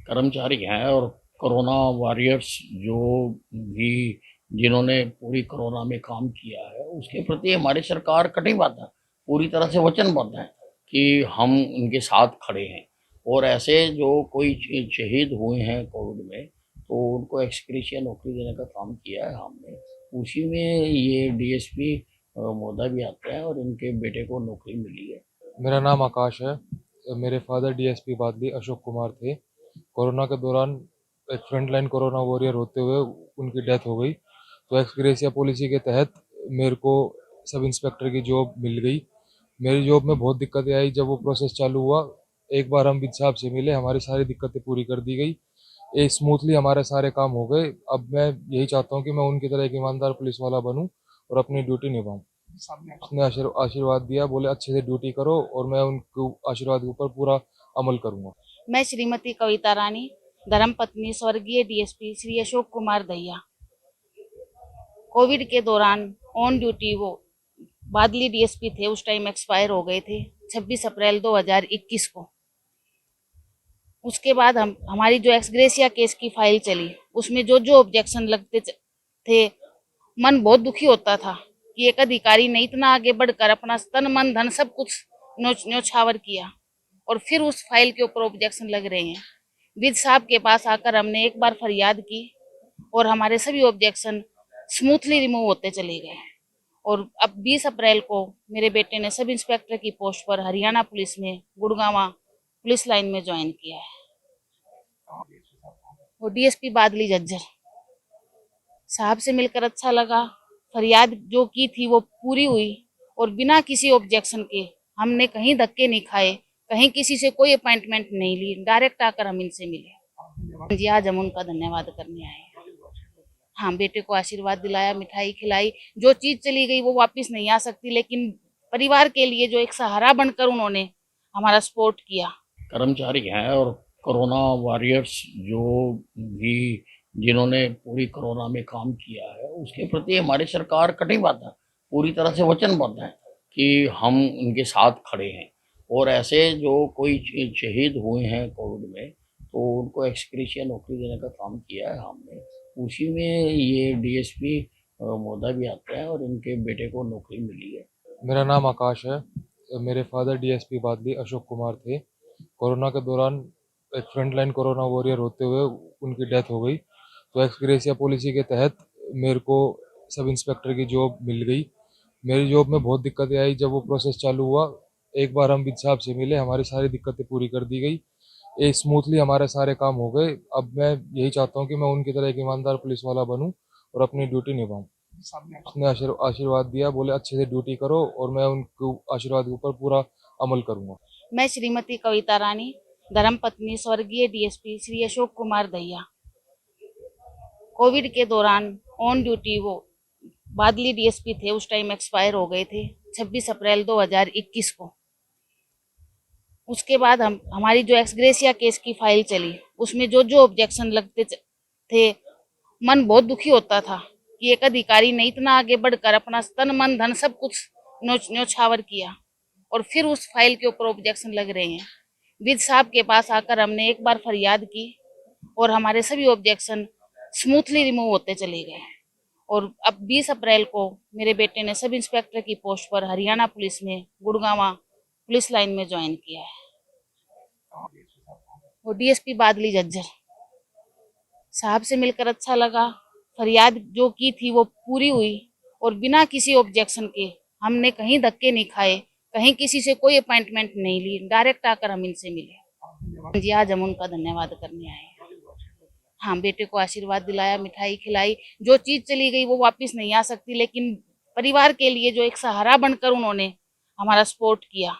कर्मचारी हैं और कोरोना वॉरियर्स जो भी जिन्होंने पूरी कोरोना में काम किया है, उसके प्रति हमारी सरकार कटिबद्ध है, पूरी तरह से वचनबद्ध है कि हम उनके साथ खड़े हैं। और ऐसे जो कोई शहीद हुए हैं कोविड में, तो उनको एक्स ग्रेशिया नौकरी देने का काम किया है हमने। उसी में ये डीएसपी महोदय भी आते हैं और इनके बेटे को नौकरी मिली है। मेरा नाम आकाश है। मेरे फादर डीएसपी बादली अशोक कुमार थे। कोरोना के दौरान एक फ्रंटलाइन कोरोना वॉरियर होते हुए उनकी डेथ हो गई, तो एक्स ग्रेशिया पॉलिसी के तहत मेरे को सब इंस्पेक्टर की जॉब मिल गई। मेरी जॉब में बहुत दिक्कतें आई जब वो प्रोसेस चालू हुआ। एक बार हम विद साहब से मिले, हमारी सारी दिक्कतें पूरी कर दी गई। ये स्मूथली हमारे सारे काम हो गए। अब मैं यही चाहता हूँ कि मैं उनकी तरह एक ईमानदार पुलिस वाला बनूँ और अपनी ड्यूटी निभाऊँ। उसने आशीर्वाद दिया, बोले अच्छे से ड्यूटी करो, और मैं उनके आशीर्वाद के ऊपर पूरा अमल करूंगा। मैं श्रीमती कविता रानी, धर्मपत्नी स्वर्गीय डीएसपी श्री अशोक कुमार दहिया। कोविड के दौरान ऑन ड्यूटी वो बादली डीएसपी थे, उस टाइम एक्सपायर हो गए थे 26 अप्रैल 2021 को। उसके बाद हमारी जो एक्सग्रेशिया केस की फाइल चली, उसमें जो जो ऑब्जेक्शन लगते थे, मन बहुत दुखी होता था कि एक अधिकारी ने इतना आगे बढ़कर अपना तन मन धन सब कुछ न्योछावर किया और फिर उस फाइल के ऊपर ऑब्जेक्शन लग रहे हैं। विद साहब के पास आकर हमने एक बार फरियाद की और हमारे सभी ऑब्जेक्शन स्मूथली रिमूव होते चले गए। और अब 20 अप्रैल को मेरे बेटे ने सब इंस्पेक्टर की पोस्ट पर हरियाणा पुलिस में गुड़गांवा पुलिस लाइन में ज्वाइन किया है। वो डीएसपी बादली झज्जर साहब से मिलकर अच्छा लगा। फरियाद जो की थी वो पूरी हुई और बिना किसी ऑब्जेक्शन के हमने कहीं धक्के नहीं खाए, कहीं किसी से कोई अपॉइंटमेंट नहीं ली, डायरेक्ट आकर हम इनसे मिले। जी, आज हम उनका धन्यवाद करने आए हैं। हाँ, बेटे को आशीर्वाद दिलाया, मिठाई खिलाई। जो चीज चली गई वो वापस नहीं आ सकती, लेकिन परिवार के लिए जो एक सहारा बनकर उन्होंने हमारा सपोर्ट किया। कर्मचारी हैं और कोरोना वॉरियर्स जो भी जिन्होंने पूरी कोरोना में काम किया है, उसके प्रति हमारी सरकार कटिबद्ध है, पूरी तरह से वचनबद्ध है कि हम उनके साथ खड़े हैं। और ऐसे जो कोई शहीद हुए हैं कोविड में, तो उनको एक्स ग्रेशिया नौकरी देने का काम किया है हमने। उसी में ये डीएसपी महोदय भी आते हैं और इनके बेटे को नौकरी मिली है। मेरा नाम आकाश है। मेरे फादर डीएसपी बादली अशोक कुमार थे। कोरोना के दौरान एक फ्रंटलाइन कोरोना वॉरियर होते हुए उनकी डेथ हो गई, तो एक्स ग्रेशिया पॉलिसी के तहत मेरे को सब इंस्पेक्टर की जॉब मिल गई। मेरी जॉब में बहुत दिक्कतें आई जब वो प्रोसेस चालू हुआ। एक बार हम विद साहब से मिले, हमारी सारी दिक्कतें पूरी कर दी गई। ये स्मूथली हमारे सारे काम हो गए। अब मैं यही चाहता हूँ कि मैं उनकी तरह एक ईमानदार पुलिस वाला बनूँ और अपनी ड्यूटी निभाऊँ। उसने आशीर्वाद दिया, बोले अच्छे से ड्यूटी करो, और मैं उनके आशीर्वाद के ऊपर पूरा अमल करूंगा। मैं श्रीमती कविता रानी, धर्मपत्नी स्वर्गीय डीएसपी श्री अशोक कुमार दहिया। कोविड के दौरान ऑन ड्यूटी वो बादली डीएसपी थे, उस टाइम एक्सपायर हो गए थे 26 अप्रैल 2021 को। उसके बाद हमारी जो एक्सग्रेशिया केस की फाइल चली, उसमें जो जो ऑब्जेक्शन लगते थे, मन बहुत दुखी होता था कि एक अधिकारी ने इतना आगे बढ़कर अपना तन मन धन सब कुछ न्योछावर किया और फिर उस फाइल के ऊपर ऑब्जेक्शन लग रहे हैं। विद साहब के पास आकर हमने एक बार फरियाद की और हमारे सभी ऑब्जेक्शन स्मूथली रिमूव होते चले गए। और अब 20 अप्रैल को मेरे बेटे ने सब इंस्पेक्टर की पोस्ट पर हरियाणा पुलिस में गुड़गांवा पुलिस लाइन में ज्वाइन किया है। वो डीएसपी बादली झज्जर साहब से मिलकर अच्छा लगा। फरियाद जो की थी वो पूरी हुई और बिना किसी ऑब्जेक्शन के हमने कहीं धक्के नहीं खाए, कहीं किसी से कोई अपॉइंटमेंट नहीं ली, डायरेक्ट आकर हम इनसे मिले। जी, आज हम उनका धन्यवाद करने आए हैं। हाँ, बेटे को आशीर्वाद दिलाया, मिठाई खिलाई। जो चीज चली गई वो वापस नहीं आ सकती, लेकिन परिवार के लिए जो एक सहारा बनकर उन्होंने हमारा सपोर्ट किया।